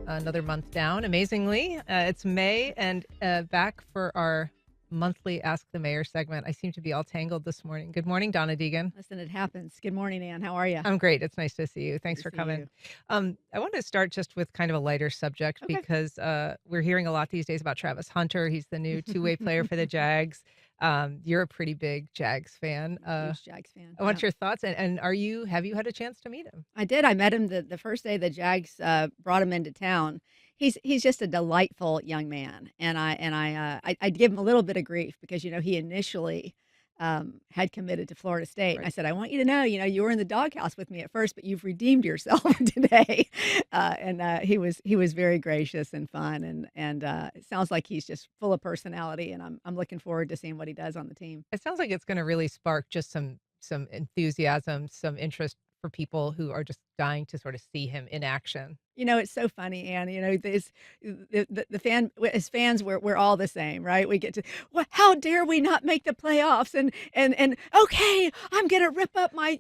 Another month down, amazingly. It's May and back for our monthly Ask the Mayor segment. I seem to be all tangled this morning. Good morning, Donna Deegan. Listen, it happens. Good morning, Ann. How are you? I'm great. It's nice to see you. Good Thanks to for see coming. you. I want to start just with kind of a lighter subject Okay. because we're hearing a lot these days about Travis Hunter. He's the new two-way player for the Jags. You're a pretty big Jags fan. Huge Jags fan. I Yeah. want your thoughts. And have you had a chance to meet him? I did. I met him the first day the Jags brought him into town. He's just a delightful young man, and I'd give him a little bit of grief because he initially had committed to Florida State, and I Right. said, I want you to know, you were in the doghouse with me at first, but you've redeemed yourself today. And he was very gracious and fun, and it sounds like he's just full of personality, and I'm looking forward to seeing what he does on the team. It sounds like it's gonna really spark just some enthusiasm, some interest for people who are just dying to sort of see him in action. It's so funny, Anne. This the fan as fans, we're all the same, right? We get to, "Well, how dare we not make the playoffs?" And okay, I'm gonna rip up my.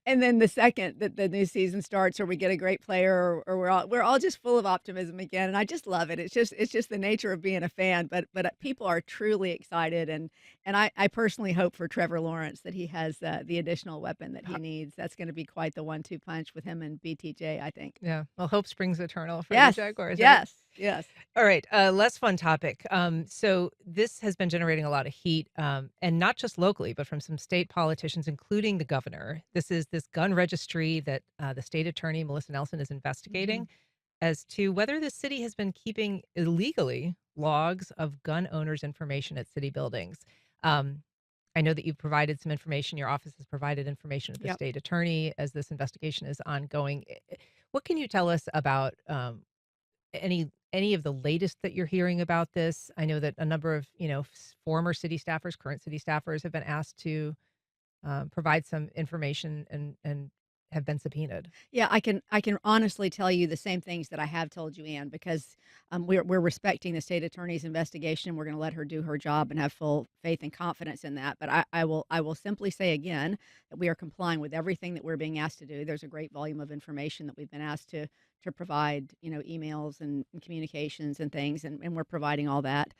And then the second that the new season starts, or we get a great player, or we're all just full of optimism again, and I just love it. It's just the nature of being a fan, but people are truly excited, and I personally hope for Trevor Lawrence that he has the additional weapon that he needs. That's going to be quite the 1-2 punch with him and BTJ, I think. Yeah. Well, hope springs eternal for the Yes, Jaguars, right? yes, yes. All right. Less fun topic. So this has been generating a lot of heat, and not just locally, but from some state politicians, including the governor. This is this gun registry that the state attorney, Melissa Nelson, is investigating Mhm. as to whether the city has been keeping illegally logs of gun owners' information at city buildings. Um, I know that you've provided some information. Your office has provided information to the Yep. state attorney as this investigation is ongoing. What can you tell us about any of the latest that you're hearing about this? I know that a number of former city staffers, current city staffers, have been asked to provide some information and have been subpoenaed. Yeah, I can honestly tell you the same things that I have told you, Ann, because we're respecting the state attorney's investigation. We're going to let her do her job and have full faith and confidence in that. But I will simply say again that we are complying with everything that we're being asked to do. There's a great volume of information that we've been asked to provide, emails and communications and things, and we're providing all that.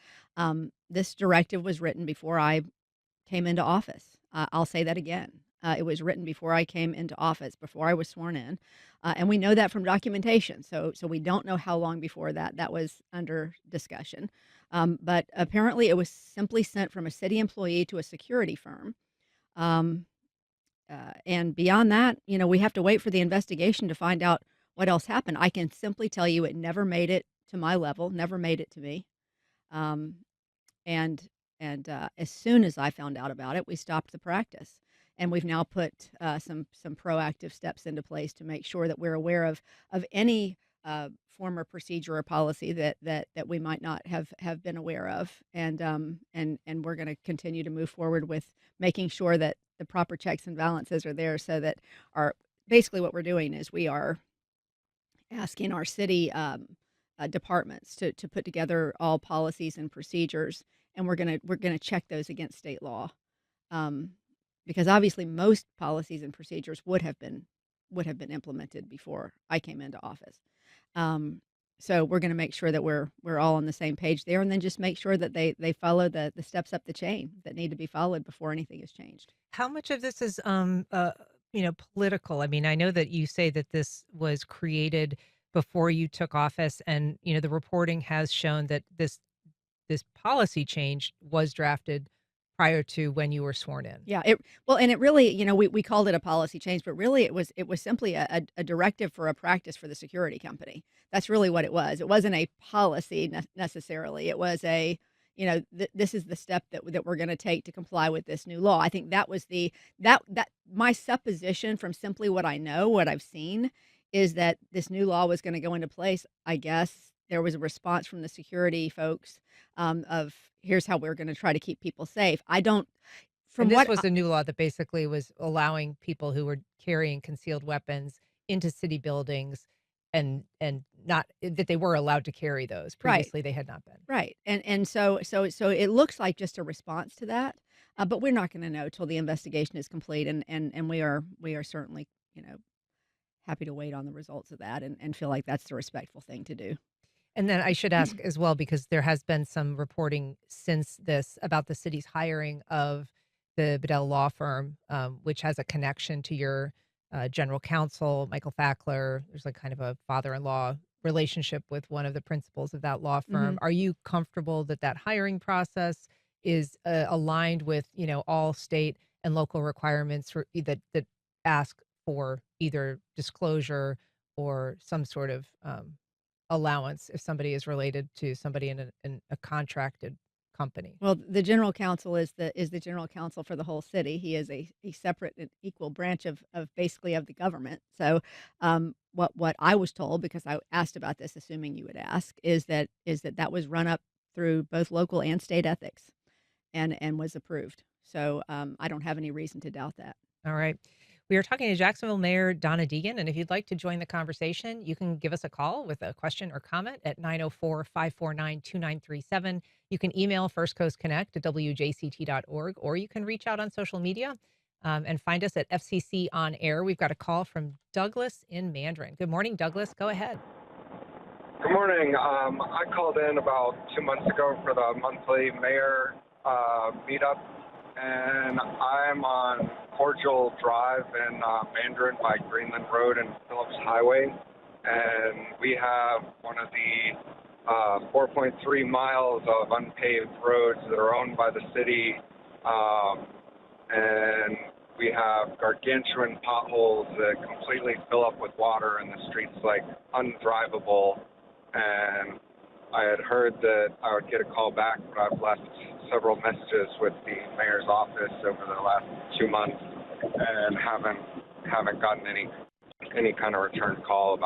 This directive was written before I came into office. I'll say that again. It was written before I came into office, before I was sworn in, and we know that from documentation. So we don't know how long before that was under discussion. But apparently, it was simply sent from a city employee to a security firm. Um, and beyond that, we have to wait for the investigation to find out what else happened. I can simply tell you, it never made it to my level, never made it to me. Um, and as soon as I found out about it, we stopped the practice, and we've now put some proactive steps into place to make sure that we're aware of any form or procedure or policy that we might not have been aware of, and we're going to continue to move forward with making sure that the proper checks and balances are there, so that our basically what we're doing is we are asking our city departments to put together all policies and procedures, and we're gonna check those against state law, um, because obviously most policies and procedures would have been implemented before I came into office. Um, so we're gonna make sure that we're all on the same page there, and then just make sure that they follow the steps up the chain that need to be followed before anything is changed. How much of this is political? I mean, I know that you say that this was created before you took office, and the reporting has shown that this policy change was drafted prior to when you were sworn in. Yeah, and it really, we called it a policy change, but really it was simply a directive for a practice for the security company. That's really what it was. It wasn't a policy necessarily. It was this is the step that we're going to take to comply with this new law. I think that was that my supposition from simply what I know, what I've seen, is that this new law was going to go into place. I guess there was a response from the security folks, of here's how we're going to try to keep people safe. I don't And from this what was a new law that basically was allowing people who were carrying concealed weapons into city buildings and not that they were allowed to carry those. Right, Previously, they had not been. right, and so it looks like just a response to that, but we're not going to know till the investigation is complete, and we are certainly, you know happy to wait on the results of that and feel like that's the respectful thing to do. And then I should ask as well, because there has been some reporting since this about the city's hiring of the Bedell law firm, which has a connection to your general counsel, Michael Fackler. There's like kind of a father-in-law relationship with one of the principals of that law firm. Mhm. Are you comfortable that that hiring process is aligned with, all state and local requirements that ask for either disclosure or some sort of allowance if somebody is related to somebody in a contracted company? Well, the general counsel is the general counsel for the whole city. He is a separate and equal branch of basically of the government. So, what I was told, because I asked about this, assuming you would ask, is that was run up through both local and state ethics, and was approved. So, I don't have any reason to doubt that. All right. We are talking to Jacksonville Mayor Donna Deegan, and if you'd like to join the conversation, you can give us a call with a question or comment at 904-549-2937. You can email First Coast Connect at wjct.org, or you can reach out on social media and find us at FCC On Air. We've got a call from Douglas in Mandarin. Good morning, Douglas. Go ahead. Good morning. I called in about 2 months ago for the monthly mayor meetup, and I'm on Cordial Drive in Mandarin by Greenland Road and Phillips Highway, and we have one of the 4.3 miles of unpaved roads that are owned by the city, and we have gargantuan potholes that completely fill up with water, and the streets like undrivable. And I had heard that I would get a call back, but I've left several messages with the mayor's office over the last 2 months and haven't gotten any kind of return call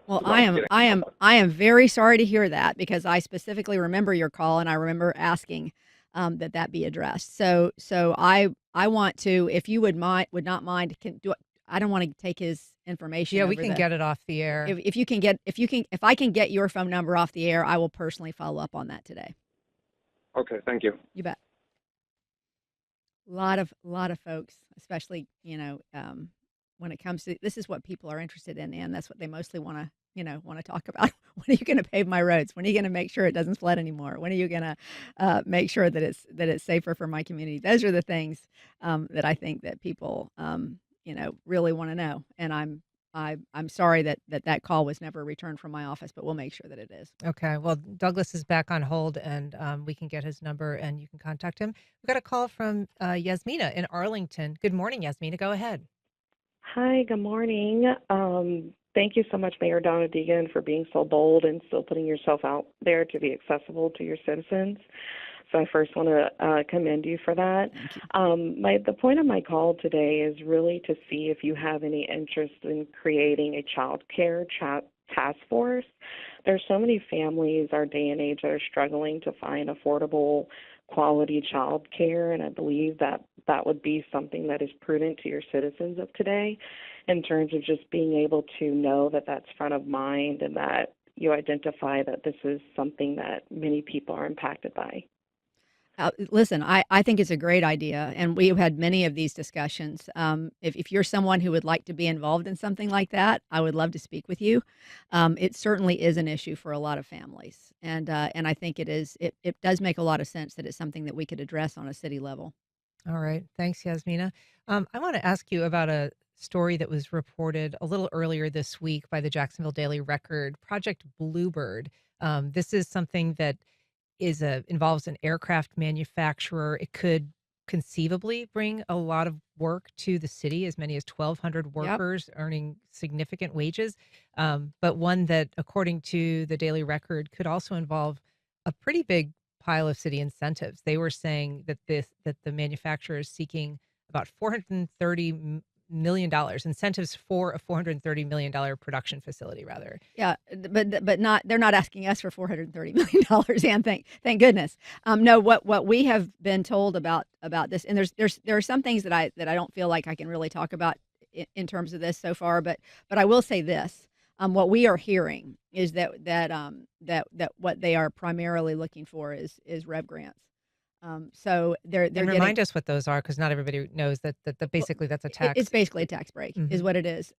Well, I about am getting. I am I am very sorry to hear that because I specifically remember your call and I remember asking that be addressed. So I want to, if you would not mind, can do. I don't want to take his information Yeah, we over can the. get it off the air. If I can get your phone number off the air, I will personally follow up on that today. Okay, thank you. You bet. Lot of folks, especially when it comes to this, is what people are interested in, and that's what they mostly want to talk about. When are you going to pave my roads? When are you going to make sure it doesn't flood anymore? When are you going to make sure that it's safer for my community? Those are the things that I think that people really want to know. And I'm sorry that call was never returned from my office, but we'll make sure that it is. Okay. Well, Douglas is back on hold, and we can get his number and you can contact him. We've got a call from Yasmina in Arlington. Good morning, Yasmina. Go ahead. Hi, good morning. Thank you so much, Mayor Donna Deegan, for being so bold and still putting yourself out there to be accessible to your citizens. So I first want to commend you for that. Thank you. The point of my call today is really to see if you have any interest in creating a child care task force. There's so many families our day and age that are struggling to find affordable, quality child care, and I believe that that would be something that is prudent to your citizens of today in terms of just being able to know that that's front of mind and that you identify that this is something that many people are impacted by. Listen, I think it's a great idea, and we've had many of these discussions. If you're someone who would like to be involved in something like that, I would love to speak with you. It certainly is an issue for a lot of families, and I think it does make a lot of sense that it's something that we could address on a city level. All right. Thanks, Yasmina. I want to ask you about a story that was reported a little earlier this week by the Jacksonville Daily Record, Project Bluebird. This is something that involves an aircraft manufacturer. It could conceivably bring a lot of work to the city, as many as 1,200 Yep. workers earning significant wages. But one that, according to the Daily Record, could also involve a pretty big pile of city incentives. They were saying that the manufacturer is seeking about $430 million incentives for a $430 million production facility, rather. Yeah, but not, they're not asking us for $430 million, and thank goodness. No, what we have been told about this, and there are some things that I don't feel like I can really talk about in terms of this so far, but I will say this. What we are hearing is that what they are primarily looking for is rev grants. So they're And getting. remind us what those are, because not everybody knows that Well, basically that's a it's tax. basically a tax break is Mhm. what it is.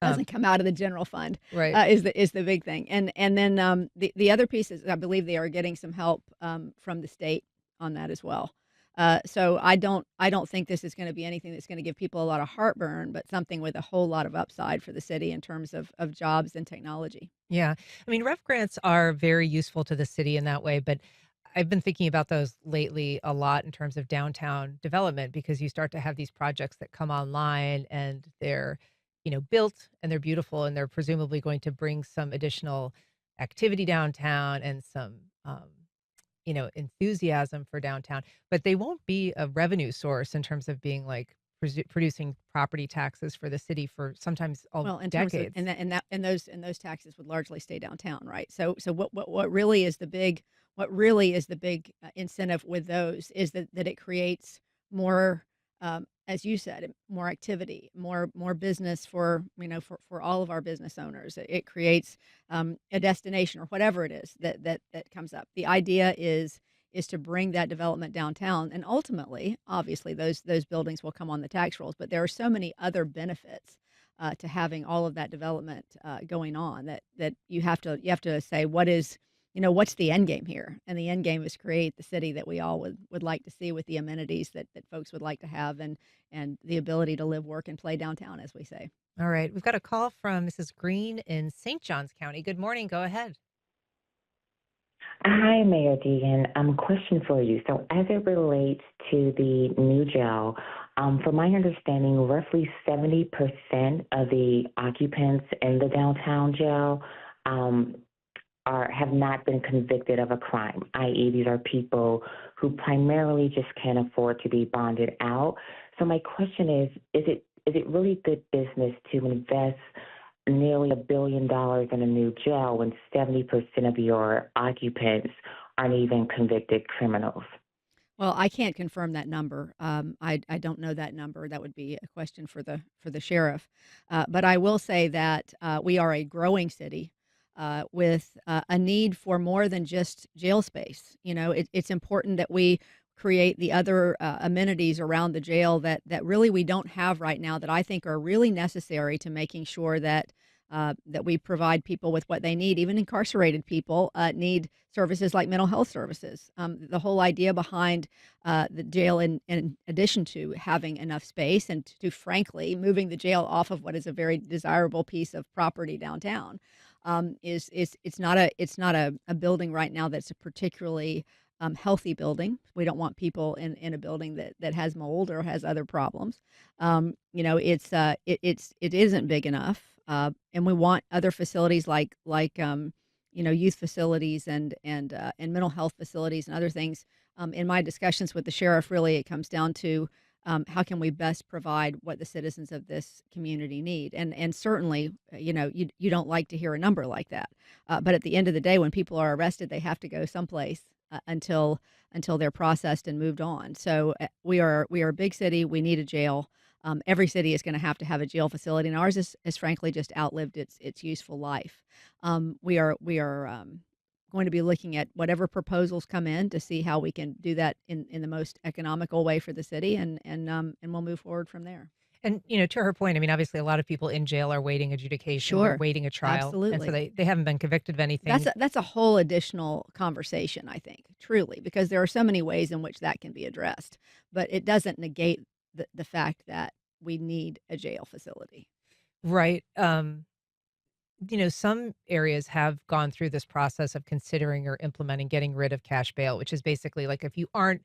Um, Doesn't come out of the general fund, right. is the big thing, and then, the other piece is I believe they are getting some help, from the state on that as well. So I don't think this is gonna be anything that's gonna give people a lot of heartburn, but something with a whole lot of upside for the city in terms of jobs and technology. Yeah. I mean, ref grants are very useful to the city in that way, but I've been thinking about those lately a lot in terms of downtown development because you start to have these projects that come online and they're, built and they're beautiful and they're presumably going to bring some additional activity downtown and some enthusiasm for downtown, but they won't be a revenue source in terms of being like producing property taxes for the city for sometimes all Well, in terms of decades. and those taxes would largely stay downtown, right? So what really is the big incentive with those is that it creates more, as you said, more activity, more business for all of our business owners. It creates, a destination or whatever it is that comes up. The idea is to bring that development downtown, and ultimately, obviously, those buildings will come on the tax rolls, but there are so many other benefits to having all of that development going on that you have to say what's the end game here, and the end game is create the city that we all would like to see with the amenities that folks would like to have and the ability to live, work, and play downtown, as we say. All right. We've got a call from Mrs. Green in St. Johns County. Good morning. Go ahead. Hi, Mayor Deegan. Question for you. So, as it relates to the new jail, from my understanding, roughly 70% of the occupants in the downtown jail um, have not been convicted of a crime, i.e., these are people who primarily just can't afford to be bonded out. So, my question is it really good business to invest nearly $1 billion in a new jail when 70% of your occupants aren't even convicted criminals? Well, I can't confirm that number. I don't know that number. That would be a question for the sheriff. But I will say that we are a growing city with a need for more than just jail space. It's important that we create the other amenities around the jail that really we don't have right now that I think are really necessary to making sure that we provide people with what they need. Even incarcerated people need services like mental health services. The whole idea behind the jail, in addition to having enough space and to frankly moving the jail off of what is a very desirable piece of property downtown, is it's not a building right now that's a particularly healthy building. We don't want people in a building that has mold or has other problems. It isn't big enough, and we want other facilities like youth facilities and mental health facilities and other things. In my discussions with the sheriff, really, it comes down to how can we best provide what the citizens of this community need, and certainly, you don't like to hear a number like that, but at the end of the day, when people are arrested, they have to go someplace until they're processed and moved on. So we are a big city. We need a jail. Every city is going to have a jail facility, and ours is frankly just outlived its useful life. We are going to be looking at whatever proposals come in to see how we can do that in the most economical way for the city, and we'll move forward from there. And, to her point, I mean, obviously, a lot of people in jail are waiting adjudication, they're Sure, waiting a trial, and so absolutely. they haven't been convicted of That's anything. a whole additional conversation, I think, truly, because there are so many ways in which that can be addressed, but it doesn't negate the fact that we need a jail facility. Right. Some areas have gone through this process of considering or implementing getting rid of cash bail, which is basically like if you aren't,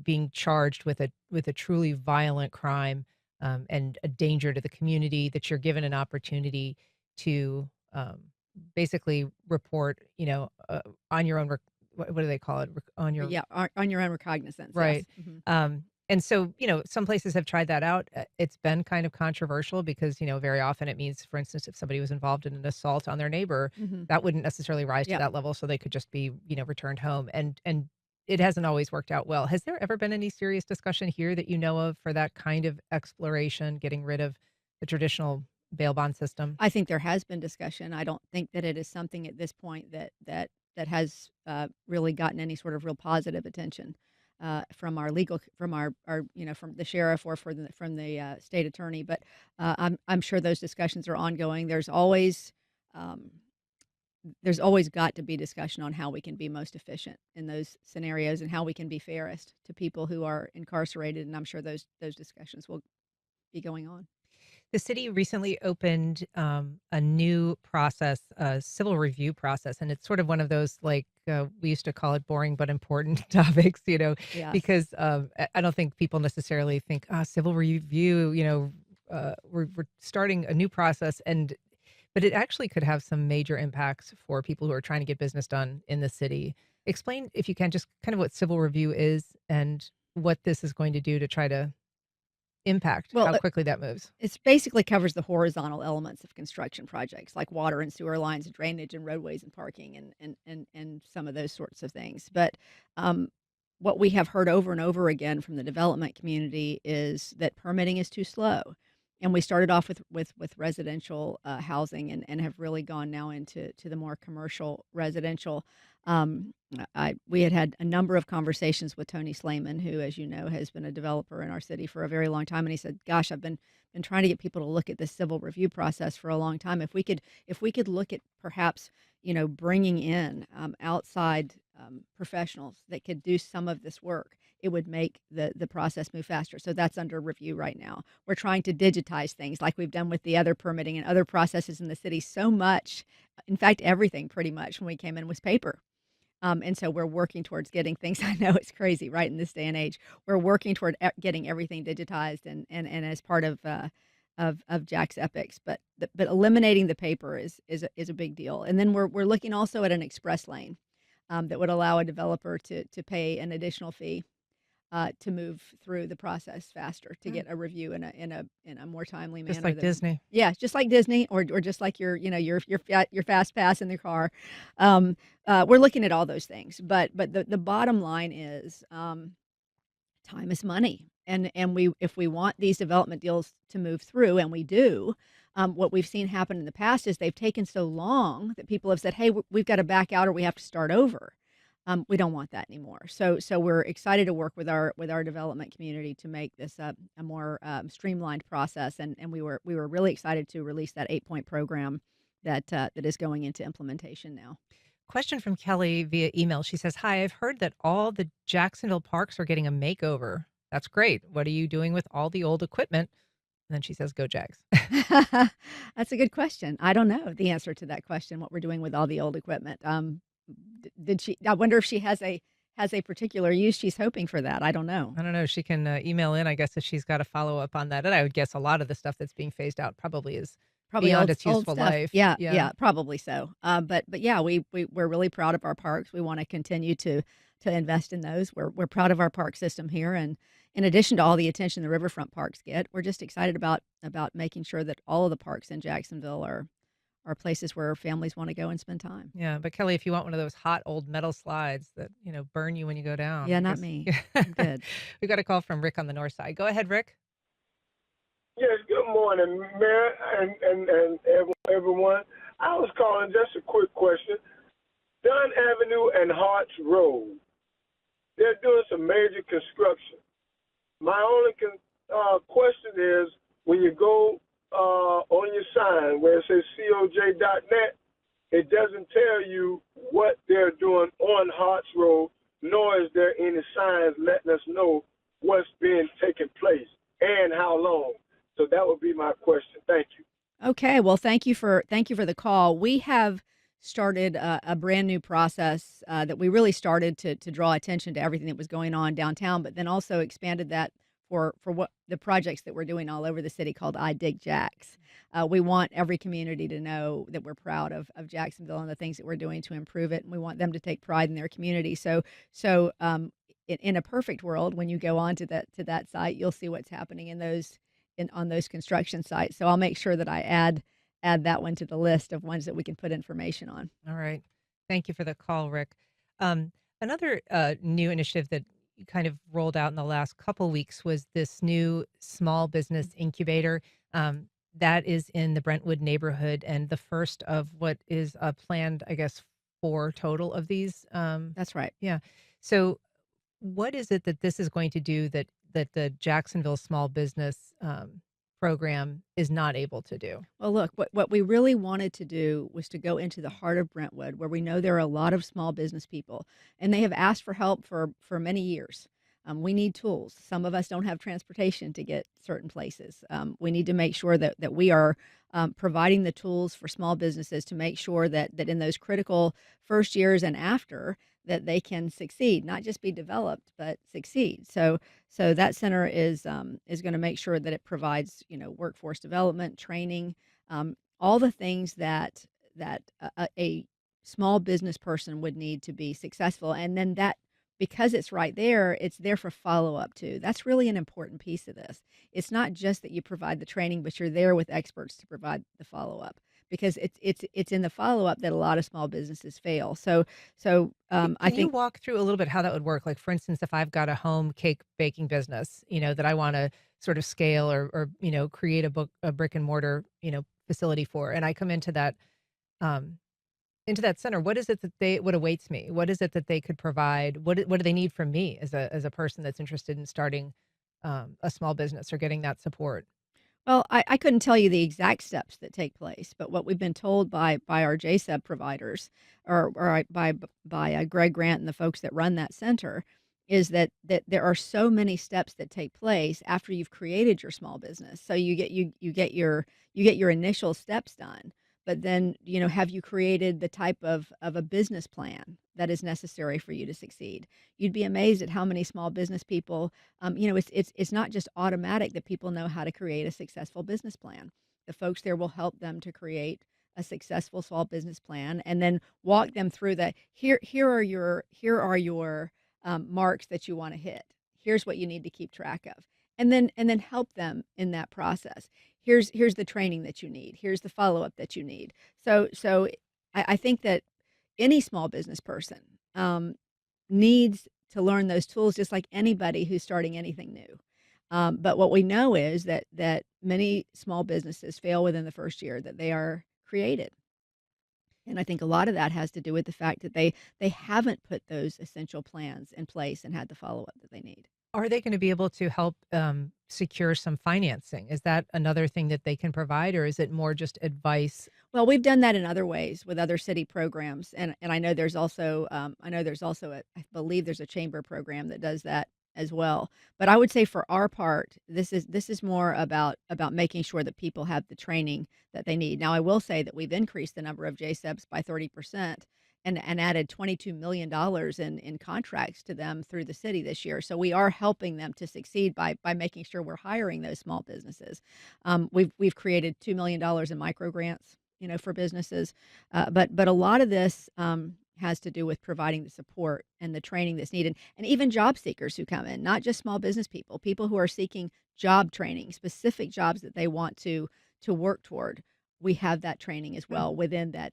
being charged with a truly violent crime, and a danger to the community, that you're given an opportunity to basically report, on your own. What do they call it? On your Yeah, on your own recognizance, yes. right. Mhm. And so, some places have tried that out. It's been kind of controversial because, very often it means, for instance, if somebody was involved in an assault on their neighbor, Mhm. that wouldn't necessarily rise to Yep. that level. So they could just be, returned home. And it hasn't always worked out well. Has there ever been any serious discussion here that you know of for that kind of exploration, getting rid of the traditional bail bond system? I think there has been discussion. I don't think that it is something at this point that has really gotten any sort of real positive attention. from our legal from our from the sheriff or from the state attorney. But I'm sure those discussions are ongoing. Um, there's always got to be discussion on how we can be most efficient in those scenarios and how we can be fairest to people who are incarcerated. And I'm sure those discussions will be going on. The city recently opened a new process, a civil review process, and it's sort of one of those like we used to call it boring but important topics, Yes. because I don't think people necessarily think civil review, we're starting a new process, but it actually could have some major impacts for people who are trying to get business done in the city. Explain, if you can, just kind of what civil review is and what this is going to do to try to impact Well, how quickly that moves. it's basically covers the horizontal elements of construction projects like water and sewer lines, drainage and roadways and parking and some of those sorts of things. But um, what we have heard over and over again from the development community is that permitting is too slow. And we started off with residential housing and have really gone now into the more commercial residential. We had a number of conversations with Tony Slayman, who, as you know, has been a developer in our city for a very long time, and he said, "Gosh, I've been trying to get people to look at this civil review process for a long time. If we could look at perhaps bringing in outside professionals that could do some of this work, it would make the process move faster." So that's under review right now. We're trying to digitize things like we've done with the other permitting and other processes in the city so much. In fact, everything pretty much when we came in was paper. And so we're working towards getting things. I know it's crazy, right, in this day and age. We're working toward getting everything digitized and as part of Jack's Epics. But eliminating the paper is a big deal. And then we're looking also at an express lane that would allow a developer to pay an additional fee to move through the process faster, to Mm. get a review in a more timely Just manner like than. Disney. Yeah, just like Disney or just like your fast pass in the car. Um, we're looking at all those things, but the bottom line is, time is money, and we if we want these development deals to move through, and we do, what we've seen happen in the past is they've taken so long that people have said, "Hey, we've got to back out or we have to start over." We don't want that anymore. So we're excited to work with our development community to make this a more streamlined process, and we were really excited to release that 8-point program that is going into implementation now. Question from Kelly via email. She says, "Hi, I've heard that all the Jacksonville parks are getting a makeover. That's great. What are you doing with all the old equipment?" And then she says, "Go Jags." That's a good question. I don't know the answer to that question, what we're doing with all the old equipment. Did she I wonder if she has a particular use she's hoping for that. I don't know. I don't know. She can email in, I guess, if she's got a follow up on that. And I would guess a lot of the stuff that's being phased out probably is Probably beyond its old useful stuff. life. Yeah, Yeah. yeah, probably so. But yeah, we're really proud of our parks. We wanna continue to invest in those. We're proud of our park system here, and in addition to all the attention the riverfront parks get, we're just excited about making sure that all of the parks in Jacksonville are places where families wanna go and spend time. Yeah. But Kelly, if you want one of those hot old metal slides that, burn you when you go down, Yeah, I not guess. me. Yeah. I'm good. We got a call from Rick on the north side. Go ahead, Rick. Yes, good morning, Mayor and everyone. I was calling just a quick question. Dunn Avenue and Harts Road, they're doing some major construction. My only question is when you go on your sign where it says coj.net, it doesn't tell you what they're doing on Harts Road, nor is there any signs letting us know what's being taking place and how long. So that would be my question. Thank you. Okay, well, thank you for the call. We have started a brand new process that we really started to draw attention to everything that was going on downtown, but then also expanded that for what the projects that we're doing all over the city called I Dig Jacks. We want every community to know that we're proud of Jacksonville and the things that we're doing to improve it, and we want them to take pride in their community. In a perfect world, when you go on to that site, you'll see what's happening on those construction sites. So I'll make sure that I add that one to the list of ones that we can put information on. All right. Thank you for the call, Rick. Another new initiative that you kind of rolled out in the last couple weeks was this new small business incubator that is in the Brentwood neighborhood, and the first of what is planned, I guess, 4 total of these. That's right. Yeah. So what is it that this is going to do that the Jacksonville Small Business program is not able to do? Well, look, what we really wanted to do was to go into the heart of Brentwood, where we know there are a lot of small business people, and they have asked for help for many years. We need tools. Some of us don't have transportation to get certain places. We need to make sure that we are providing the tools for small businesses to make sure that in those critical first years and after that they can succeed, not just be developed, but succeed. So that center is going to make sure that it provides, workforce development, training, all the things that a small business person would need to be successful. And then that, because it's there for follow up too. That's really an important piece of this. It's not just that you provide the training, but you're there with experts to provide the follow up. Because it's in the follow up that a lot of small businesses fail. I Can you think. walk through a little bit how that would work? Like, for instance, if I've got a home cake baking business, that I want to sort of scale or create a brick and mortar, facility for, and I come um, into that center, what is it what awaits me? What is it that they could provide? What do they need from me as a person that's interested in starting a small business or getting that support? Well, I couldn't tell you the exact steps that take place, but what we've been told by our JSEB providers, or by Greg Grant and the folks that run that center, is that there are so many steps that take place after you've created your small business. So you get your initial steps done, but then have you created the type of a business plan that is necessary for you to succeed? You'd be amazed at how many small business people, it's not just automatic that people know how to create a successful business plan. The folks there will help them to create a successful small business plan and then walk them through that. Here are your marks that you want to hit. Here's what you need to keep track of, and then help them in that process. Here's the training that you need. Here's the follow up that you need. So I think that any small business person needs to learn those tools just like anybody who's starting anything new. But what we know is that many small businesses fail within the first year that they are created. And I think a lot of that has to do with the fact that they haven't put those essential plans in place and had the follow up that they need. Are they going to be able to help secure some financing? Is that another thing that they can provide, or is it more just advice? Well, we've done that in other ways with other city programs, and I know there's also I believe there's a chamber program that does that as well. But I would say for our part, this is more about making sure that people have the training that they need. Now, I will say that we've increased the number of JSEBs by 30%. And added $22 million in contracts to them through the city this year. So we are helping them to succeed by making sure we're hiring those small businesses. We've created $2 million in micro grants, for businesses. But a lot of this has to do with providing the support and the training that's needed, and even job seekers who come in, not just small business people who are seeking job training, specific jobs that they want to work toward. We have that training as well within that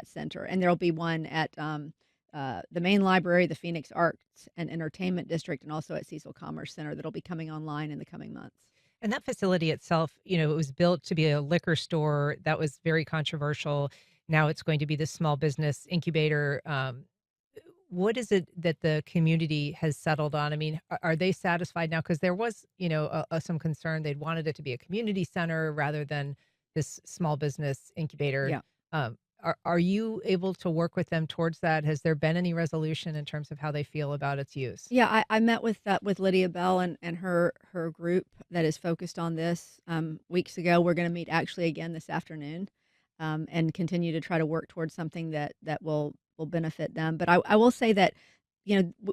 center, and there'll be one at the main library, the Phoenix Arts and Entertainment District, and also at Cecil Commerce Center that'll be coming online in the coming months. And that facility itself, it was built to be a liquor store that was very controversial. Now it's going to be this small business incubator. What is it that the community has settled on? I mean, are they satisfied now? Because there was, some concern. They'd wanted it to be a community center rather than this small business incubator. Yeah. Are you able to work with them towards that? Has there been any resolution in terms of how they feel about its use? Yeah, I met with Lydia Bell and her group that is focused on this weeks ago. We're going to meet actually again this afternoon, and continue to try to work towards something that will benefit them. But I will say that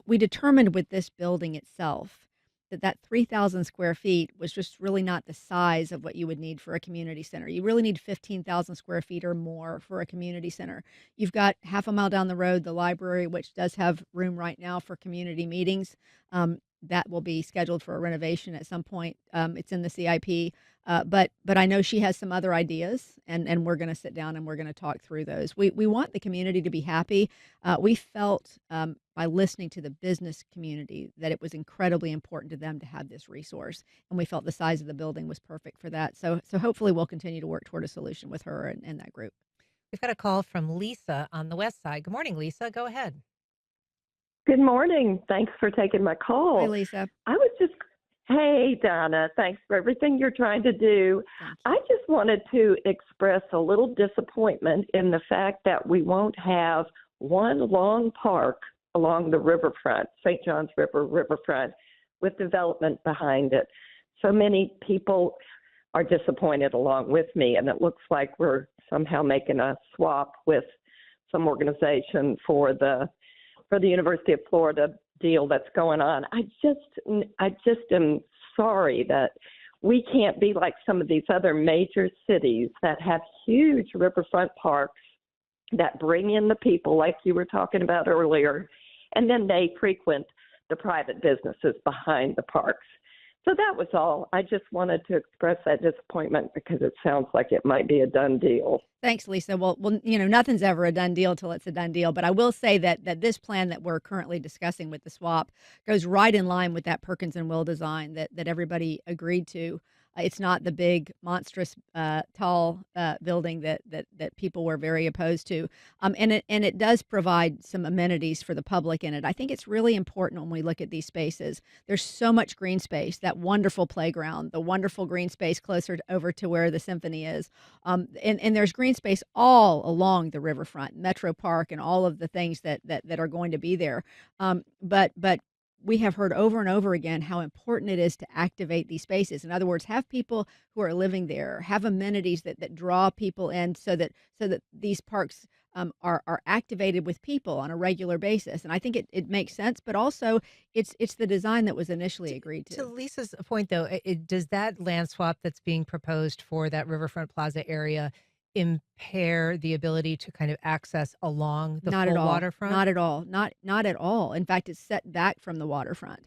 we determined with this building itself that 3,000 square feet was just really not the size of what you would need for a community center. You really need 15,000 square feet or more for a community center. You've got half a mile down the road, the library, which does have room right now for community meetings. That will be scheduled for a renovation at some point. It's in the CIP. But I know she has some other ideas, and we're going to sit down and we're going to talk through those. We want the community to be happy. We felt by listening to the business community that it was incredibly important to them to have this resource, and we felt the size of the building was perfect for that. So hopefully we'll continue to work toward a solution with her and that group. We've got a call from Lisa on the west side. Good morning, Lisa. Go ahead. Good morning. Thanks for taking my Hi, call. Lisa. I was just, hey, Donna, thanks for everything you're trying to do. Thank I you. just wanted to express a little disappointment in the fact that we won't have one long park along the riverfront, St. Johns River riverfront, with development behind it. So many people are disappointed along with me, and it looks like we're somehow making a swap with some organization for the University of Florida deal that's going on. I just am sorry that we can't be like some of these other major cities that have huge riverfront parks that bring in the people like you were talking about earlier, and then they frequent the private businesses behind the parks. So that was all. I just wanted to express that disappointment because it sounds like it might be a done deal. Thanks, Lisa. Well, nothing's ever a done deal till it's a done deal. But I will say that this plan that we're currently discussing with the swap goes right in line with that Perkins and Will design that everybody agreed to. It's not the big, monstrous, tall building that people were very opposed to, and it does provide some amenities for the public in it. I think it's really important when we look at these spaces. There's so much green space, that wonderful playground, the wonderful green space closer over to where the symphony is. And there's green space all along the riverfront, Metro Park, and all of the things that are going to be there. But we have heard over and over again how important it is to activate these spaces. In other words, have people who are living there, have amenities that draw people in, so that these parks are activated with people on a regular basis. And I think it makes sense, but also it's the design that was initially agreed To to. Lisa's point, though, does that land swap that's being proposed for that Riverfront Plaza area impair the ability to kind of access along the Not at full all. waterfront? Not at all. Not at all. In fact, it's set back from the waterfront.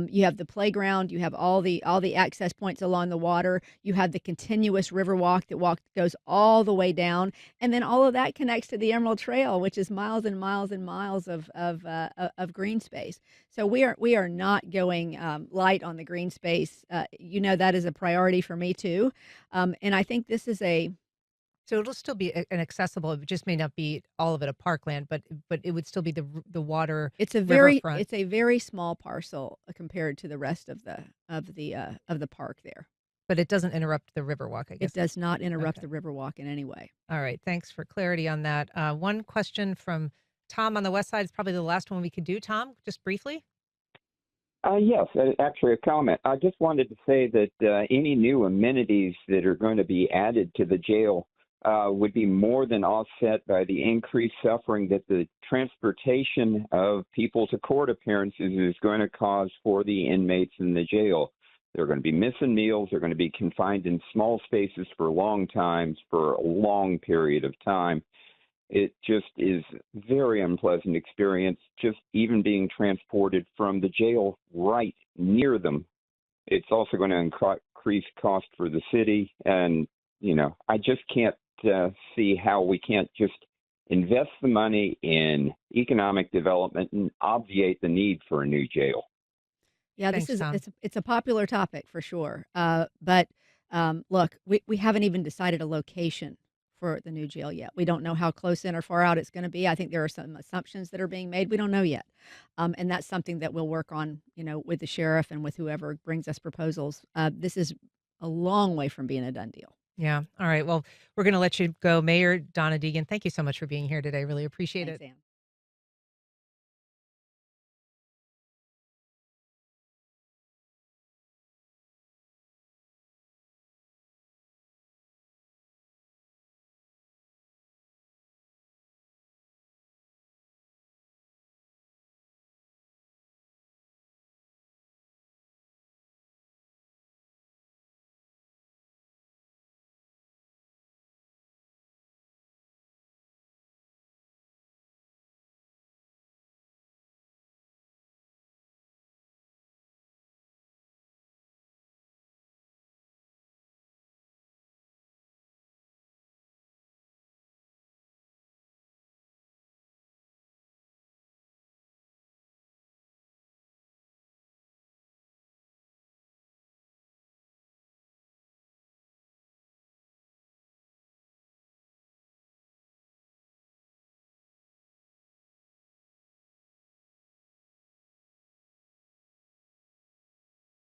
You have the playground, you have all the access points along the water, you have the continuous river walk that goes all the way down, and then all of that connects to the Emerald Trail, which is miles and miles and miles of green space. So we are not going light on the green space. That is a priority for me too, and I think this is a So it'll still be an accessible. It just may not be all of it a parkland, but it would still be the water It's a very riverfront. it's a very small parcel compared to the rest of the park there. But it doesn't interrupt the Riverwalk, I It guess. does not interrupt Okay. the Riverwalk in any way. All right. Thanks for clarity on that. One question from Tom on the west side is probably the last one we could do. Tom, just briefly. Yes, actually, a comment. I just wanted to say that any new amenities that are going to be added to the jail would be more than offset by the increased suffering that the transportation of people to court appearances is going to cause for the inmates in the jail. They're going to be missing meals. They're going to be confined in small spaces for long times, for a long period of time. It just is very unpleasant experience, just even being transported from the jail right near them. It's also going to increase cost for the city. And, I just can't see how we can't just invest the money in economic development and obviate the need for a new jail. Yeah, this Thanks, is Tom. it's a popular topic for sure. But look, we haven't even decided a location for the new jail yet. We don't know how close in or far out it's going to be. I think there are some assumptions that are being made. We don't know yet, and that's something that we'll work on, with the sheriff and with whoever brings us proposals. This is a long way from being a done deal. Yeah. All right. Well, we're going to let you go. Mayor Donna Deegan, thank you so much for being here today. Really appreciate Thanks, it. Ann.